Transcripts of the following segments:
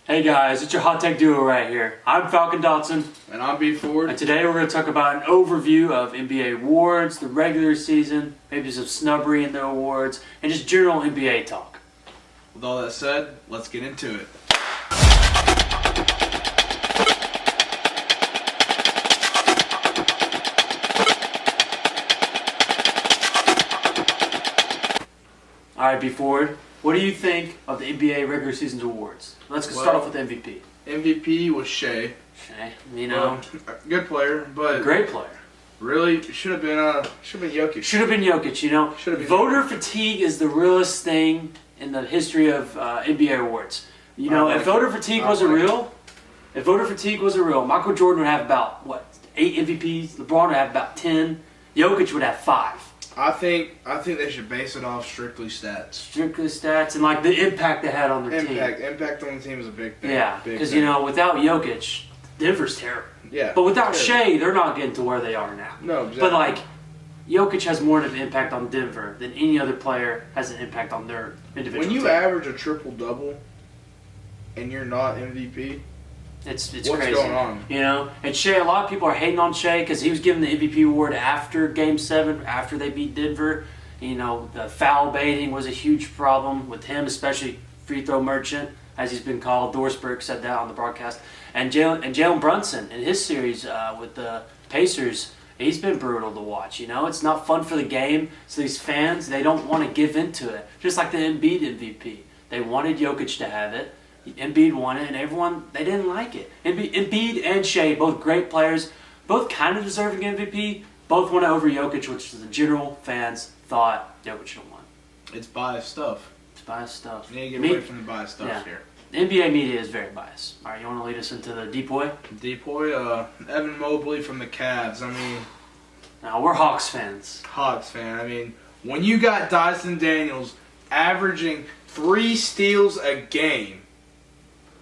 Hey guys, it's your Hottake duo right here. I'm Falcon Dotson. And I'm B Ford. And today we're going to talk about an overview of NBA awards, the regular season, maybe some snubbery in the awards, and just general NBA talk. With all that said, let's get into it. Alright, B Ford, what do you think of the NBA regular season's awards? Let's start off with MVP. MVP was Shea. Shea, you know. Good player, but great player. Really, should have been Jokic. Should have been Jokic, you know. Voter fatigue is the realest thing in the history of NBA awards. You know, if voter fatigue wasn't real, Michael Jordan would have about, 8 MVPs, LeBron would have about 10, Jokic would have 5. I think they should base it off strictly stats. Strictly stats and like the impact they had on their team. Impact on the team is a big thing. Yeah, because you know, without Jokic, Denver's terrible. Yeah. But without Shea, they're not getting to where they are now. No, exactly. But like, Jokic has more of an impact on Denver than any other player has an impact on their individual When you team. average a triple-double and you're not MVP, it's what's crazy. going on? You know, and Shea, a lot of people are hating on Shea because he was given the MVP award after Game 7, after they beat Denver. You know, the foul baiting was a huge problem with him, especially free throw merchant, as he's been called. Dorsberg said that on the broadcast. And Jalen Brunson in his series with the Pacers, he's been brutal to watch. You know, it's not fun for the game, so these fans, they don't want to give into it. Just like the Embiid MVP. They wanted Jokic to have it. Embiid won it, and everyone, they didn't like it. Embiid and Shea, both great players, both kind of deserving MVP, both won it over Jokic, which the general fans thought Jokic should have won. It's biased stuff. It's biased stuff. You need to get away from the biased stuff here. The NBA media is very biased. All right, you want to lead us into the Depoy? Evan Mobley from the Cavs. I mean, now we're Hawks fans. Hawks fan. I mean, when you got Dyson Daniels averaging 3 steals a game,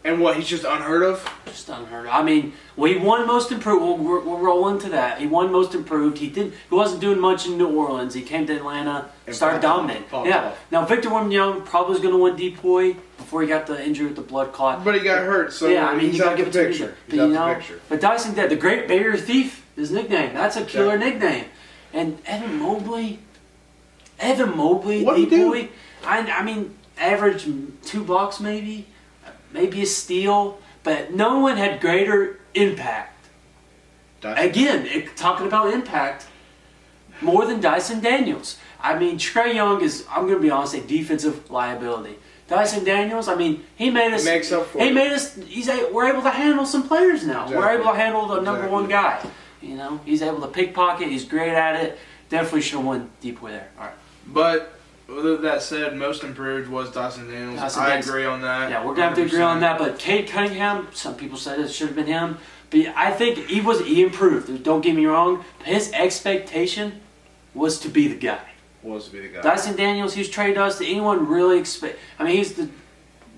and he's just unheard of? Just unheard of. I mean, he won most improved. We'll roll into that. He won most improved. He wasn't doing much in New Orleans. He came to Atlanta, started dominating. Yeah. Now, Victor Wembanyama probably was going to win Depoy before he got the injury with the blood clot. But he got hurt, so yeah, I mean, he's you got out to give the it picture. to him. But Dyson did. The Great Barrier Thief, his nickname. That's a killer nickname. And Evan Mobley, Depoy, I mean, average 2 blocks maybe a steal, but no one had greater impact. Again, talking about impact, more than Dyson Daniels. I mean, Trae Young is, I'm going to be honest, a defensive liability. Dyson Daniels, I mean, he made us. Makes up for it. We're able to handle some players now. Exactly. We're able to handle the number one guy. You know, he's able to pickpocket. He's great at it. Definitely should have won Depoy there. All right. But with that said, most improved was Dyson Daniels. I agree on that. Yeah, we're going to have to agree on that. But Cade Cunningham, some people said it should have been him. But I think he improved. Don't get me wrong. His expectation was to be the guy. Dyson Daniels, he's trade dust. Did anyone really expect? I mean, he's the.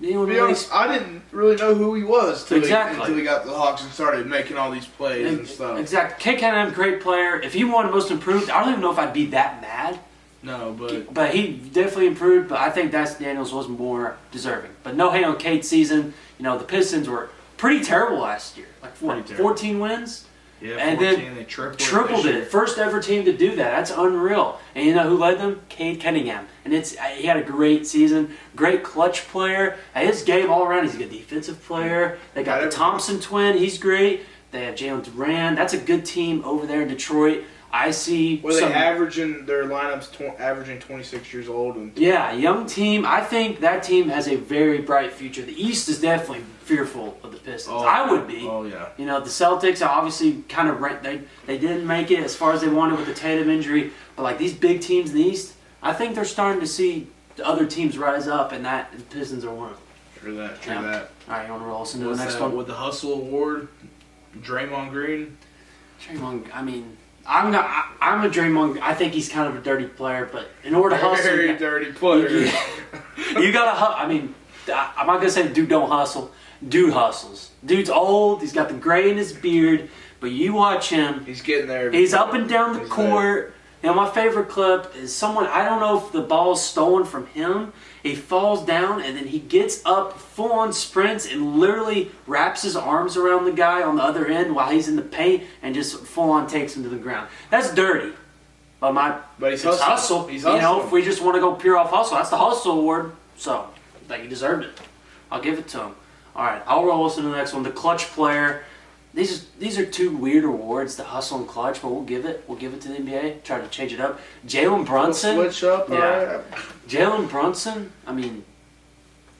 To be honest, I didn't really know who he was until he got the Hawks and started making all these plays and stuff. Exactly. Cade Cunningham, great player. If he won most improved, I don't even know if I'd be that mad. No, but he definitely improved. But I think Dyson Daniels was more deserving. But no hate on Cade's season. You know, the Pistons were pretty terrible last year. Like 14 wins. Yeah, and 14, then they tripled it. First ever team to do that. That's unreal. And you know who led them? Cade Cunningham. And he had a great season. Great clutch player. His game all around. He's a good defensive player. They got the Thompson twin. He's great. They have Jalen Duran. That's a good team over there in Detroit. I see. Were they averaging their lineups averaging 26 years old? Yeah, young team. I think that team has a very bright future. The East is definitely fearful of the Pistons. I would be. Oh yeah. You know, the Celtics obviously kind of they didn't make it as far as they wanted with the Tatum injury, but like these big teams in the East, I think they're starting to see the other teams rise up, and the Pistons are one of them. True that. All right, you want to roll us into the next one? With the Hustle Award, Draymond Green. I mean. I'm a Draymond. I think he's kind of a dirty player, but in order to hustle, very dirty player. You gotta. I mean, I'm not gonna say dude don't hustle. Dude hustles. Dude's old. He's got the gray in his beard, but you watch him. He's getting there. He's up and down the court. You know, my favorite clip is someone, I don't know if the ball's stolen from him. He falls down and then he gets up, full on sprints, and literally wraps his arms around the guy on the other end while he's in the paint and just full on takes him to the ground. That's dirty. But he's it's hustling. hustle. He's You know, hustling. if we just want to go pure off hustle, that's the hustle award. So, I think he deserved it. I'll give it to him. All right, I'll roll us into the next one. The clutch player. These are two weird awards, the hustle and clutch, but we'll give it to the NBA. Try to change it up. Jalen Brunson. Switch up. Yeah. All right. Jalen Brunson. I mean,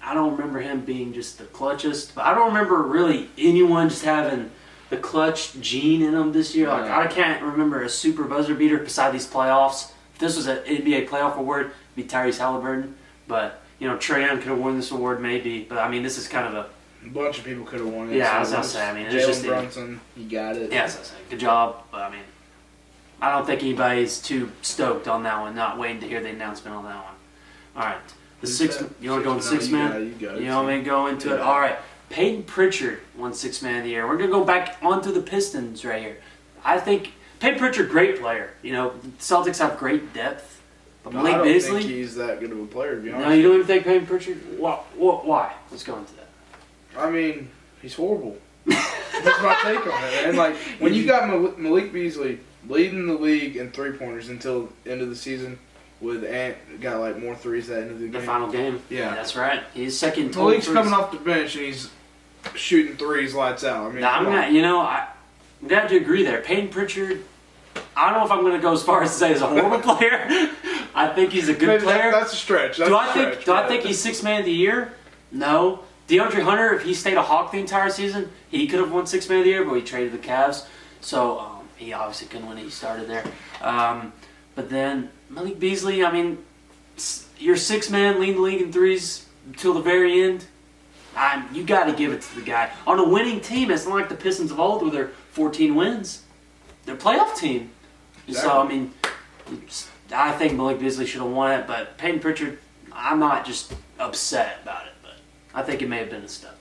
I don't remember him being just the clutchest, but I don't remember really anyone just having the clutch gene in them this year. Like, I can't remember a super buzzer beater beside these playoffs. If this was an NBA playoff award, it'd be Tyrese Halliburton. But you know, Trae Young could have won this award maybe. But I mean, this is kind of a bunch of people could have won it. Yeah, so I was gonna say. I mean, it's just Jalen Brunson, you got it. Yeah, as I was saying, good job. But I mean, I don't think anybody's too stoked on that one. Not waiting to hear the announcement on that one. All right, the sixth. You want to go in six man? You want me to go into it? All right. Peyton Pritchard won 6th man of the year. We're gonna go back onto the Pistons right here. I think Peyton Pritchard, great player. You know, Celtics have great depth. But No, Malik I don't Beasley. think he's that good of a player, to be honest. No, you don't even think Peyton Pritchard? Why? Let's go into that. I mean, he's horrible. That's my take on it. And like when you got Malik Beasley leading the league in 3-pointers until end of the season, with Ant got like more threes at the end of the game. The final game. Yeah. That's right. He's second total Malik's threes. coming off the bench and he's shooting threes lights out. I mean, I'm not. You know, I'm glad to agree there. Peyton Pritchard. I don't know if I'm going to go as far as to say he's a horrible player. I think he's a good Maybe player. That's a stretch. That's do a I think? stretch, Do I but- think he's 6th man of the year? No. DeAndre Hunter, if he stayed a Hawk the entire season, he could have won 6th man of the year, but he traded the Cavs, so he obviously couldn't win it. He started there. But then Malik Beasley. I mean, you're 6th man, leading the league in threes until the very end. You got to give it to the guy on a winning team. It's not like the Pistons of old with their 14 wins. They're a playoff team. Exactly. So I mean, I think Malik Beasley should have won it, but Peyton Pritchard, I'm not just upset about it, but I think it may have been a step.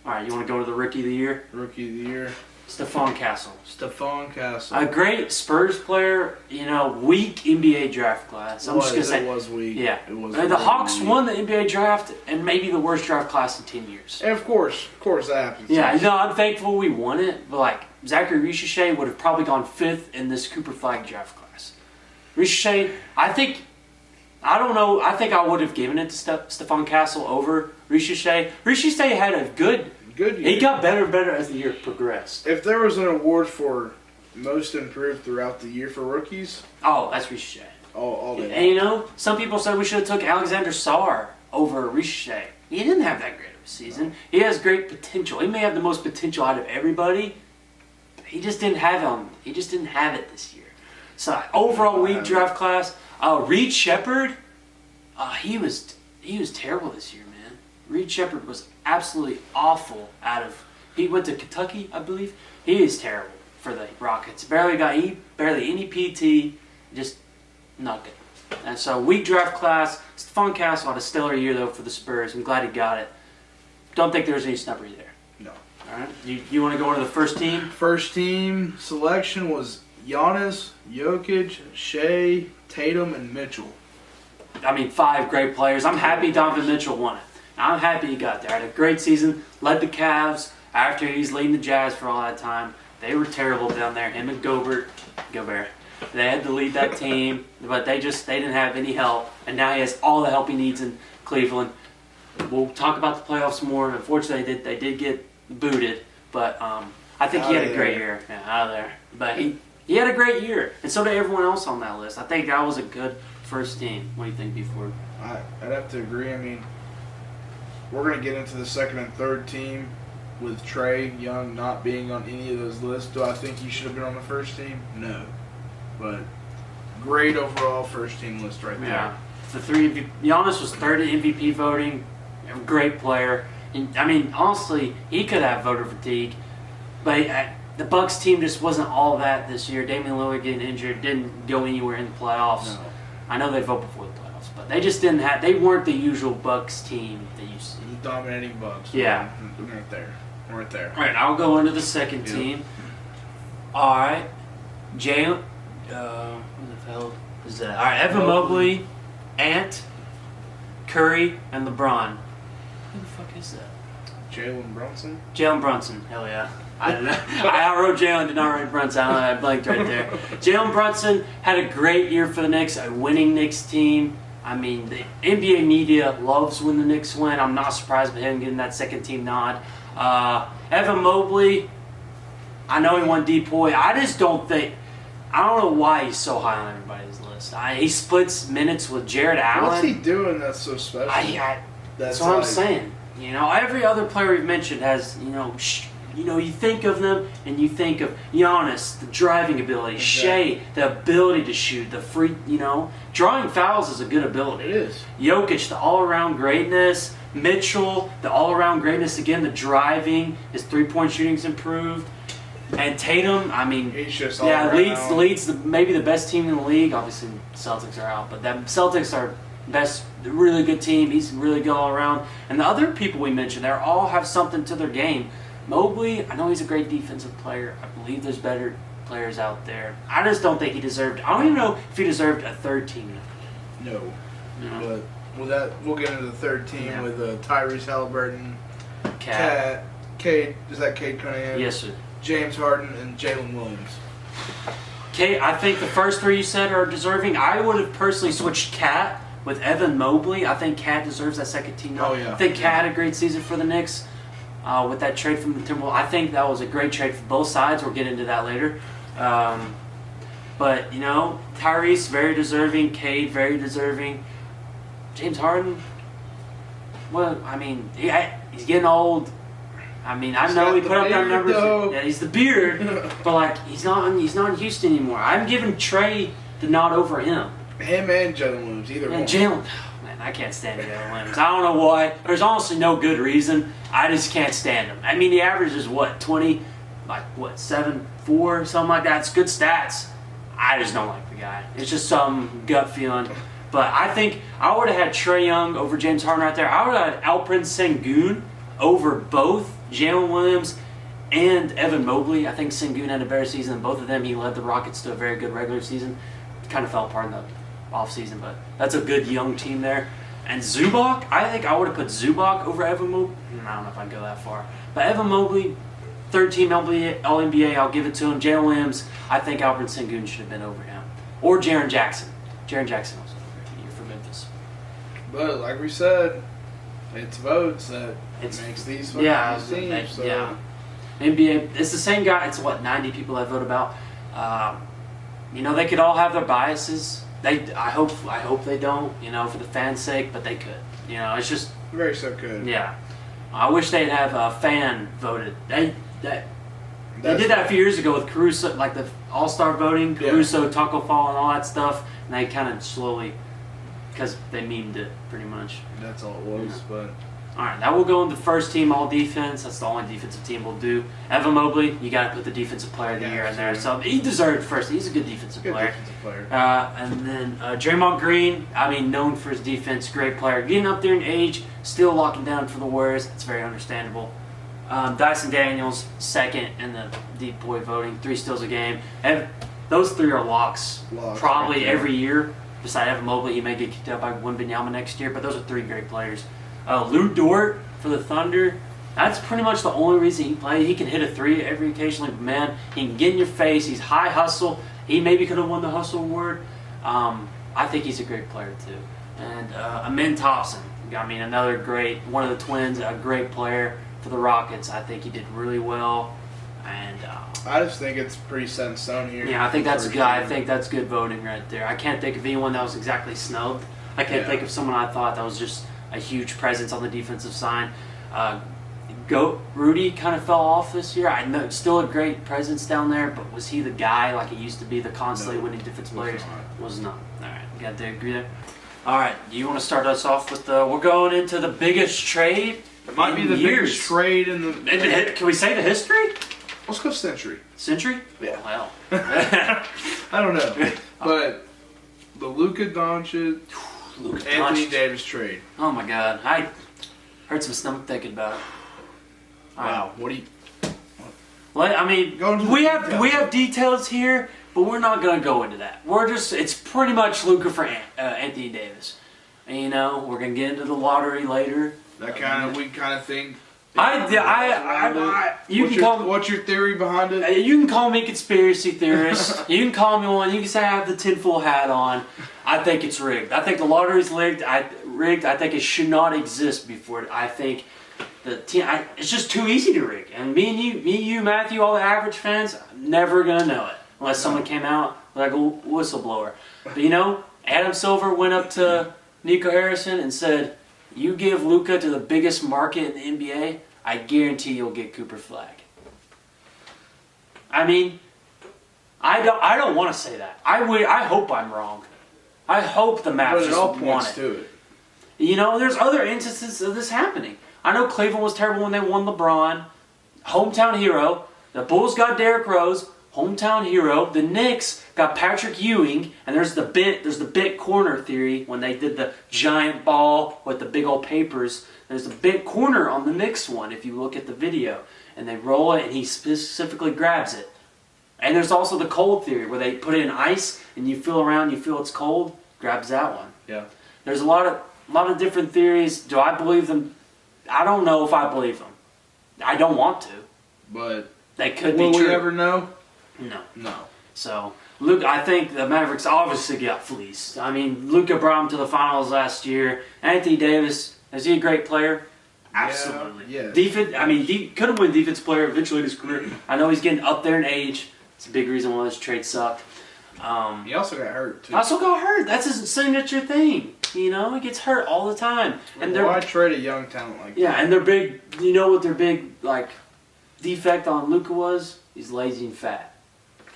All right, you want to go to the Rookie of the Year? Rookie of the year. Stephon Castle. Stephon Castle. A great Spurs player, you know, weak NBA draft class. I'm just going to say. It was weak. Yeah. It was The really Hawks weak. won the NBA draft and maybe the worst draft class in 10 years. And of course that happens. Yeah, no, I'm thankful we won it, but like Zachary Ricochet would have probably gone 5th in this Cooper Flag draft class. Ricochet, I think I would have given it to Stephon Castle over Ricochet. Ricochet had a good Good year. He got better and better as the year progressed. If there was an award for most improved throughout the year for rookies, Oh, that's Ricochet. all day. And you know, some people said we should have took Alexander Sarr over Ricochet. He didn't have that great of a season. He has great potential. He may have the most potential out of everybody. But he just didn't have him. He just didn't have it this year. So overall weak draft class. Reed Shepard, he was terrible this year, man. Reed Shepard was absolutely awful. He went to Kentucky, I believe. He is terrible for the Rockets. Barely any PT. Just not good. And so weak draft class. Stephon Castle had a stellar year though for the Spurs. I'm glad he got it. Don't think there's any snubbery there. No. All right. You want to go into the first team? First team selection was Giannis, Jokic, Shea, Tatum, and Mitchell. I mean, 5 great players. I'm happy Donovan Mitchell won it. I'm happy he got there. Had a great season. Led the Cavs after he's leading the Jazz for all that time. They were terrible down there. Him and Gobert. They had to lead that team, but they didn't have any help. And now he has all the help he needs in Cleveland. We'll talk about the playoffs more. Unfortunately, they did get booted, but I think he had a great year. Yeah, out of there. But he had a great year, and so did everyone else on that list. I think that was a good first team. What do you think, before? I'd have to agree. I mean, we're going to get into the second and third team with Trae Young not being on any of those lists. Do I think he should have been on the first team? No. But great overall first team list right there. Yeah. The 3 Giannis was third in MVP voting. A great player. And, I mean, honestly, he could have voter fatigue, but the Bucks team just wasn't all that this year. Damian Lillard getting injured, didn't go anywhere in the playoffs. No. I know they'd vote before the playoffs, but they just didn't have. They weren't the usual Bucks team they used to. The dominating Bucks. Yeah. Right there. Right there. All right, I'll go into the second Yep. team. All right, Jalen. Who the hell? Who's that? All right, Evan Mobley, Ant, Curry, and LeBron. Who the fuck is that? Jalen Brunson. Jalen Brunson. Hell yeah. I don't know. I wrote Jalen, did not write Brunson. I blanked right there. Jalen Brunson had a great year for the Knicks, a winning Knicks team. I mean, the NBA media loves when the Knicks win. I'm not surprised by him getting that second team nod. Evan Mobley, I know he won DPOY. I just don't think, I don't know why he's so high on everybody's list. He splits minutes with Jared Allen. What's he doing that's so special? That's what I'm saying. You know, every other player we've mentioned has, you think of them and you think of Giannis, the driving ability, Shea, the ability to shoot, the free, drawing fouls is a good ability. It is. Jokic, the all-around greatness. Mitchell, the all-around greatness again, the driving, his three-point shooting's improved. And Tatum, I mean, he's just leads maybe the best team in the league. Obviously, Celtics are out, but the Celtics are best, really good team. He's really good all around. And the other people we mentioned, they all have something to their game. Mobley, I know he's a great defensive player. I believe there's better players out there. I just don't think he deserved. I don't even know if he deserved a third team. No. But we'll get into the third team with Tyrese Halliburton, Cade. Is that Cade Cunningham? Yes, sir. James Harden and Jalen Williams. Cade, I think the first three you said are deserving. I would have personally switched Cat with Evan Mobley. I think Cat deserves that second team. Oh yeah. I think Cat had a great season for the Knicks. With that trade from the Timberwolves, I think that was a great trade for both sides. We'll get into that later. But Tyrese very deserving, Cade very deserving, James Harden. Well, I mean, he's getting old. I mean, I know he put up that numbers. Yeah, he's the beard, but he's not in Houston anymore. I'm giving Trey the nod over him. Him and Jalen Williams, either one. Jalen. Man, I can't stand Jalen Williams. I don't know why. There's honestly no good reason. I just can't stand him. I mean, the average is 20, 7.4, something like that. It's good stats. I just don't like the guy. It's just some gut feeling. But I think I would have had Trae Young over James Harden right there. I would have had Alperen Sengun over both Jalen Williams and Evan Mobley. I think Sengun had a better season than both of them. He led the Rockets to a very good regular season. Kind of fell apart in the offseason, but that's a good young team there. And Zubac, I think I would have put Zubac over Evan Mobley. I don't know if I'd go that far. But Evan Mobley, third team All-NBA, I'll give it to him. Jalen Williams, I think Alperen Sengun should have been over him. Or Jaren Jackson. Jaren Jackson also you're for Memphis. But like we said, it's votes that makes these teams. So. Yeah. NBA, it's the same guy. It's 90 people that vote about. They could all have their biases. I hope they don't, for the fans' sake, but they could. It's just very so could. Yeah. I wish they'd have a fan voted. They did that a few years ago with Caruso, like the All-Star voting, Caruso, Taco Fall, and all that stuff, and they kind of slowly, because they memed it pretty much. That's all it was, but... All right, now we'll go into the first team all defense. That's the only defensive team we'll do. Evan Mobley, you got to put the defensive player of the year in there. So he deserved first. He's a good defensive player. And then Draymond Green, known for his defense, great player. Getting up there in age, still locking down for the Warriors. That's very understandable. Dyson Daniels, second in the deep boy voting, 3 steals a game. Those 3 are locks probably every year. Beside Evan Mobley, he may get kicked out by Wembanyama next year, but those are 3 great players. Lou Dort for the Thunder. That's pretty much the only reason he played. He can hit a 3 every occasionally, but man, he can get in your face. He's high hustle. He maybe could have won the hustle award. I think he's a great player too. And Amin Thompson. Another great, one of the twins, a great player for the Rockets. I think he did really well. And I just think it's pretty set in stone here. Yeah, I think that's a guy. I think that's good voting right there. I can't think of anyone that was exactly snubbed. I can't think of someone I thought that was just a huge presence on the defensive side. Rudy kind of fell off this year. I know still a great presence down there, but was he the guy like he used to be, the constantly winning defensive players? Was not. All right, you got to agree there. All right, do you want to start us off with we're going into the biggest trade? It might be the biggest trade in the. Can we say the history? Let's go century. Century? Yeah. Well, I don't know, but the Luka Doncic. Anthony Davis trade. Oh my God, I hurt some stomach thinking about it. Wow, what do you? Well, we have details here, But we're not going to go into that. It's pretty much Luka for Anthony Davis. And, you know, we're going to get into the lottery later. We kind of think. What's your theory behind it? You can call me a conspiracy theorist. You can call me one. You can say I have the tinfoil hat on. I think it's rigged. I think the lottery's rigged. I think it should not exist before. I think it's just too easy to rig. And me, you, Matthew, all the average fans, never gonna know it unless someone came out like a whistleblower. But you know, Adam Silver went up to Nico Harrison and said, "You give Luka to the biggest market in the NBA, I guarantee you'll get Cooper Flag." I mean, I don't want to say that. I hope I'm wrong. I hope the Mavs But it all just want points it. to it. You know, there's other instances of this happening. I know Cleveland was terrible when they won LeBron. Hometown hero. The Bulls got Derrick Rose. Hometown hero. The Knicks got Patrick Ewing. And there's the bit corner theory when they did the giant ball with the big old papers. There's a bit corner on the Knicks one if you look at the video. And they roll it and he specifically grabs it. And there's also the cold theory where they put it in ice and you feel around, you feel it's cold, grabs that one. Yeah. There's a lot of different theories. Do I believe them? I don't know if I believe them. I don't want to. But they could be will true. we ever know? No. So, Luke, I think the Mavericks obviously got fleeced. I mean, Luka brought them to the finals last year. Anthony Davis, is he a great player? Absolutely. Yeah. Defense. I mean, could have won defense player eventually in his career. I know he's getting up there in age. It's a big reason why this trade sucked. He also got hurt too. Also got hurt. That's his signature thing. You know, he gets hurt all the time. And why trade a young talent like that? Yeah, and their big. You know what their big defect on Luka was? He's lazy and fat.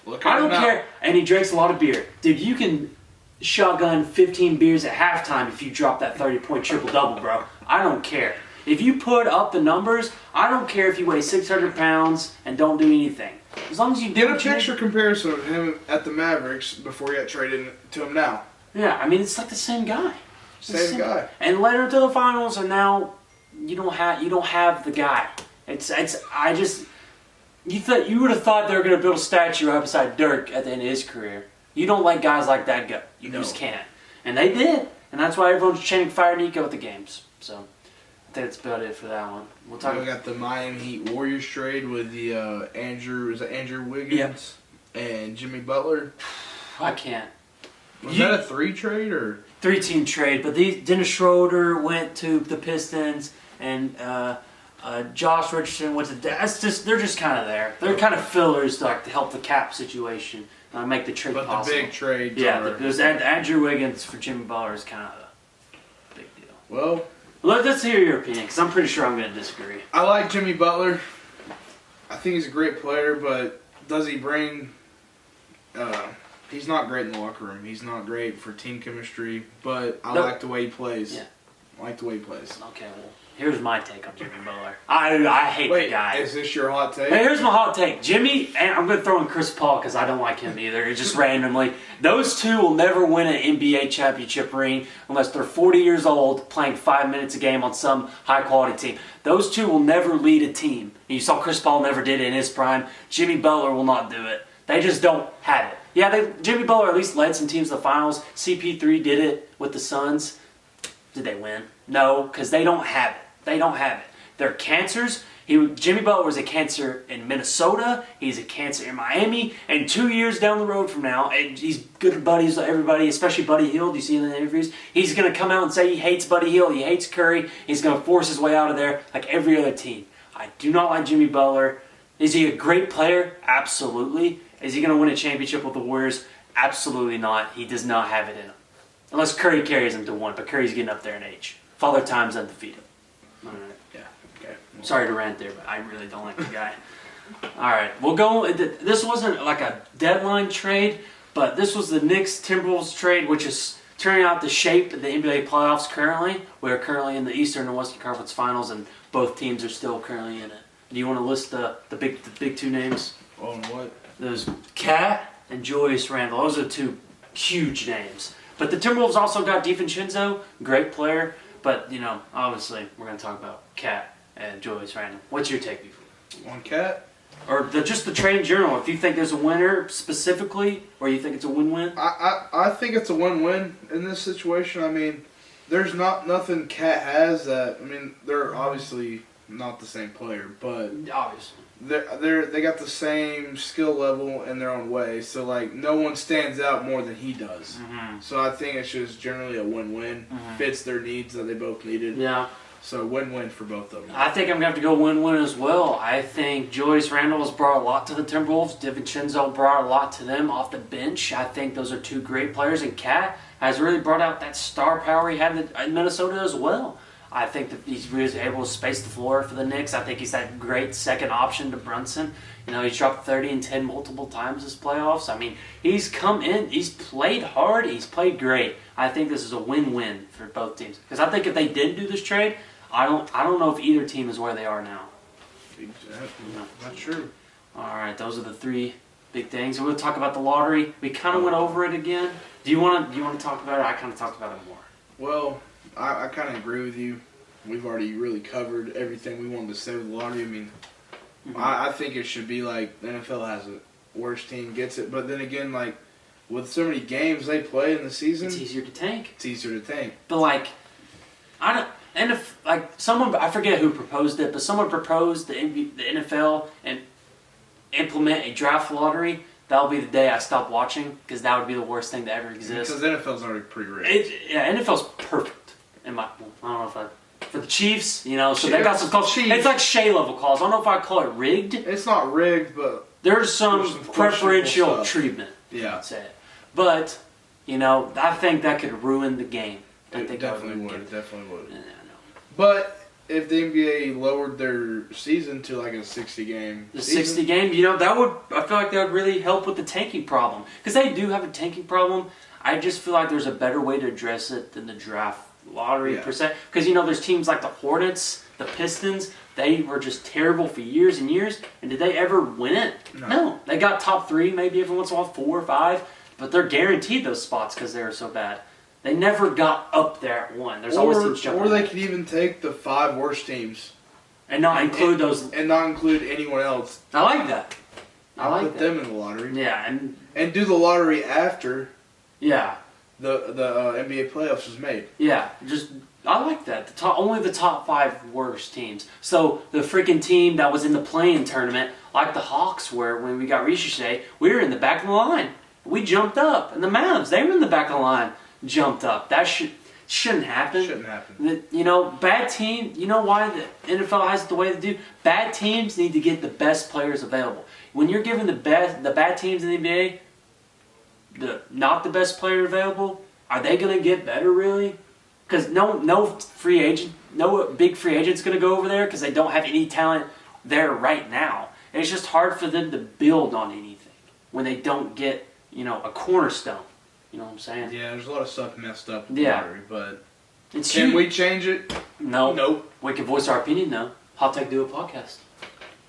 I don't care. And he drinks a lot of beer. Dude, you can shotgun 15 beers at halftime if you drop that 30-point triple-double, bro. I don't care. If you put up the numbers, I don't care if you weigh 600 pounds and don't do anything. As long as you do Get a picture comparison of him at the Mavericks before he got traded to him now. Yeah, I mean, it's like the same guy. Same guy. And led her to the finals, and now you don't have the guy. You would have thought they were going to build a statue right beside Dirk at the end of his career. You don't let guys like that go. You just can't. And they did. And that's why everyone's chanting Fire Nico at the games. So I think that's about it for that one. We got the Miami Heat Warriors trade with the Andrew Wiggins and Jimmy Butler. I can't. Was that a 3 trade or 3-team trade? But Dennis Schroeder went to the Pistons and Josh Richardson went to. They're just kind of there. They're kind of fillers to help the cap situation, make the trade possible. But the big trade. Yeah, there's Andrew Wiggins for Jimmy Butler is kind of a big deal. Well, let's hear your opinion because I'm pretty sure I'm going to disagree. I like Jimmy Butler. I think he's a great player, but does he bring? He's not great in the locker room. He's not great for team chemistry, but I like the way he plays. Yeah. I like the way he plays. Okay, well, here's my take on Jimmy Butler. I hate the guy. Is this your hot take? Hey, here's my hot take. Jimmy, and I'm going to throw in Chris Paul because I don't like him either. It's just randomly. Those two will never win an NBA championship ring unless they're 40 years old playing 5 minutes a game on some high-quality team. Those two will never lead a team. You saw Chris Paul never did it in his prime. Jimmy Butler will not do it. They just don't have it. Yeah, Jimmy Butler at least led some teams to the finals. CP3 did it with the Suns. Did they win? No, because they don't have it. They're cancers. Jimmy Butler was a cancer in Minnesota. He's a cancer in Miami. And 2 years down the road from now, and he's good buddies with everybody, especially Buddy Hield. You see in the interviews, he's going to come out and say he hates Buddy Hield. He hates Curry. He's going to force his way out of there like every other team. I do not like Jimmy Butler. Is he a great player? Absolutely. Is he going to win a championship with the Warriors? Absolutely not. He does not have it in him. Unless Curry carries him to one, but Curry's getting up there in age. Father Time's undefeated. All right. Yeah. Okay. Sorry to rant there, but I really don't like the guy. All right. We'll go. This wasn't like a deadline trade, but this was the Knicks-Timberwolves trade, which is turning out the shape of the NBA playoffs currently. We're currently in the Eastern and Western Conference Finals, and both teams are still currently in it. Do you want to list the big two names? Oh, what? There's Cat and Julius Randle. Those are two huge names. But the Timberwolves also got DiVincenzo, great player. But, obviously, we're going to talk about Cat and Julius Randle. What's your take before? On Cat? Or just the trade in general. If you think there's a winner specifically, or you think it's a win-win. I think it's a win-win in this situation. I mean, there's nothing Cat has that. I mean, they're obviously not the same player, but Obviously. they got the same skill level in their own way. So like, no one stands out more than he does. Mm-hmm. So I think it's just generally a win-win. Mm-hmm. Fits their needs that they both needed. Yeah. So win-win for both of them. I think I'm going to have to go win-win as well. I think Julius Randle has brought a lot to the Timberwolves. DiVincenzo brought a lot to them off the bench. I think those are two great players. And Cat has really brought out that star power he had in Minnesota as well. I think that he's really able to space the floor for the Knicks. I think he's that great second option to Brunson. You know, he's dropped 30 and 10 multiple times this playoffs. I mean, he's come in, he's played hard, he's played great. I think this is a win-win for both teams. Because I think if they did do this trade, I don't know if either team is where they are now. Exactly. Not true. All right, those are the three big things. We'll talk about the lottery. We kind of went over it again. Do you want to talk about it? I kind of talked about it more. Well, I kind of agree with you. We've already really covered everything we wanted to say with the lottery. I mean, I think it should be like the NFL has it. Worst team gets it. But then again, like, with so many games they play in the season, It's easier to tank. it's easier to tank. But like, I don't. And if like someone, I forget who proposed it, but someone proposed the NFL and implement a draft lottery. That'll be the day I stop watching because that would be the worst thing to ever exist. Because the NFL's already pretty rich. NFL's perfect. I don't know if for the Chiefs, you know, so they got some calls. Chiefs. It's like Shea level calls. I don't know if I'd call it rigged. It's not rigged, but There's some preferential questionable stuff. treatment. Yeah. I'd say. But, you know, I think that could ruin the game. I it think definitely that would. It definitely would. Yeah, I know. But if the NBA lowered their season to like a 60-game The 60 game, you know, I feel like that would really help with the tanking problem. Because they do have a tanking problem. I just feel like there's a better way to address it than the draft lottery per se. Because, you know, there's teams like the Hornets, the Pistons. They were just terrible for years and years. And did they ever win it? No. They got top 3, maybe every once in a while, 4 or 5. But they're guaranteed those spots because they were so bad. They never got up there at 1. There's always teams jumping. Or they could even take the 5 worst teams and not include those. And not include anyone else. I like that. I like put that. them in the lottery. Yeah, and do the lottery after yeah. the NBA playoffs was made. Yeah, I like that. Only the top 5 worst teams. So the freaking team that was in the play-in tournament, like the Hawks were when we got Ricochet, we were in the back of the line. We jumped up, and the Mavs, they were in the back of the line, jumped up. That shouldn't happen. Shouldn't happen. You know, bad team. You know why the NFL has it the way they do? Bad teams need to get the best players available. When you're giving the bad teams in the NBA, not the best player available, are they going to get better really? Because no big free agent's going to go over there because they don't have any talent there right now. And it's just hard for them to build on anything when they don't get, you know, a cornerstone. You know what I'm saying? Yeah, there's a lot of stuff messed up with the lottery, but can we change it? No. Nope. We can voice our opinion though. Hottake do a podcast.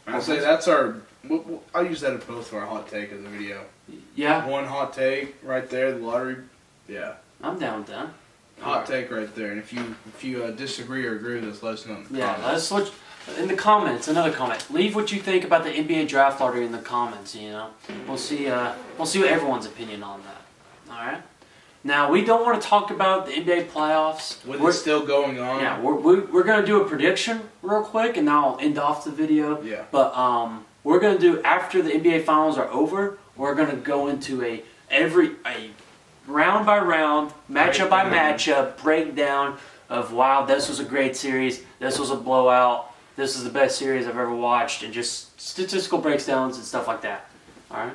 I say that's our. I'll use that in both of our hot take of the video. Yeah. One hot take right there, the lottery. Yeah. I'm down with that. Hot take right there, and if you disagree or agree with us, let us know in the comments. Let's switch in the comments. Another comment. Leave what you think about the NBA draft lottery in the comments. You know, we'll see what everyone's opinion on that. All right. Now we don't want to talk about the NBA playoffs. We're still going on. Yeah, we're gonna do a prediction real quick, and now I'll end off the video. Yeah. But we're gonna do after the NBA finals are over. We're gonna go into a round by round, matchup by matchup breakdown of wow, this was a great series. This was a blowout. This is the best series I've ever watched, and just statistical breakdowns and stuff like that. All right.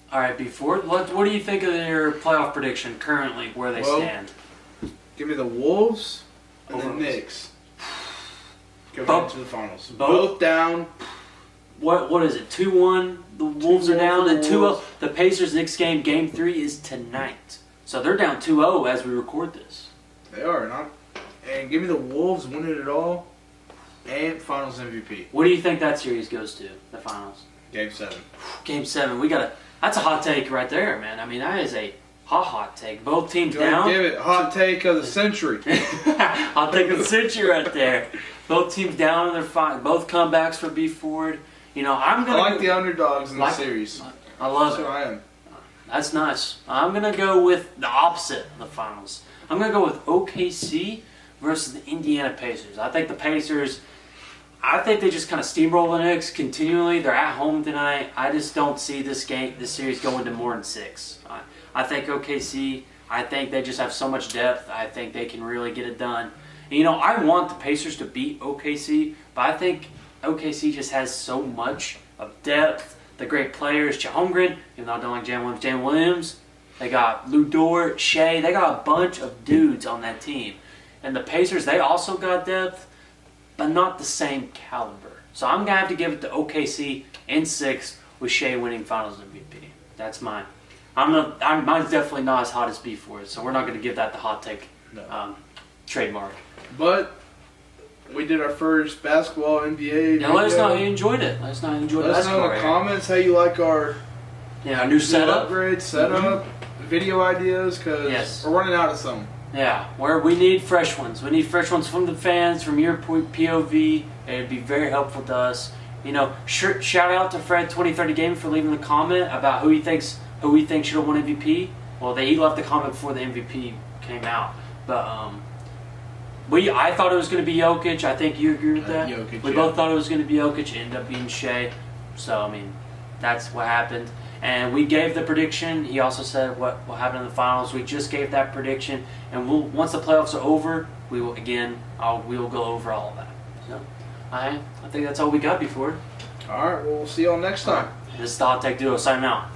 All right, what do you think of your playoff prediction currently, where they stand? Give me the Wolves and the Knicks. Going into the finals. Both down. What is it, 2-1? The Wolves are down, and 2-0. The Pacers-Knicks game 3 is tonight. So they're down 2-0 as we record this. They are. And give me the Wolves winning it all and finals MVP. What do you think that series goes to, the finals? Game 7. Game 7. That's a hot take right there, man. I mean, that is a hot take. Both teams down. Give it hot take of the century. Hot take of the century right there. Both teams down in their fight. Both comebacks for B Ford. I'm I gonna like the underdogs in the Like- series. I love So it. I am. That's nice. I'm gonna go with the opposite of the finals. I'm gonna go with OKC versus the Indiana Pacers. I think the Pacers. I think they just kind of steamroll the Knicks continually. They're at home tonight. I just don't see this series going to more than 6. I think OKC. I think they just have so much depth. I think they can really get it done. And, I want the Pacers to beat OKC, but I think OKC just has so much of depth. The great players, Chet Holmgren, even though I don't like Jalen Williams. They got Lou Dort, Shea. They got a bunch of dudes on that team. And the Pacers, they also got depth, but not the same caliber. So I'm going to have to give it to OKC in 6 with Shea winning Finals MVP. That's mine. Mine's definitely not as hot as B for it, so we're not going to give that the hot take trademark. But we did our first basketball NBA. Now let us know how video. you enjoyed it. Let us know how you enjoyed Let us know basketball. in the comments how you like our Our new setup. upgrade, setup, video ideas, because Yes. we're running out of some. Yeah, where we need fresh ones. We need fresh ones from the fans, from your POV. It'd be very helpful to us. Shout out to Fred 2030 Game for leaving the comment about who he thinks should have won MVP. Well, he left the comment before the MVP came out, but I thought it was going to be Jokic. I think you agree with that. Jokic, we both thought it was going to be Jokic. It ended up being Shea. So that's what happened. And we gave the prediction. He also said what will happen in the finals. We just gave that prediction, and once the playoffs are over, we will go over all of that. So I think that's all we got before. All right, well, we'll see y'all next time. This is the Hottake Duo signing out.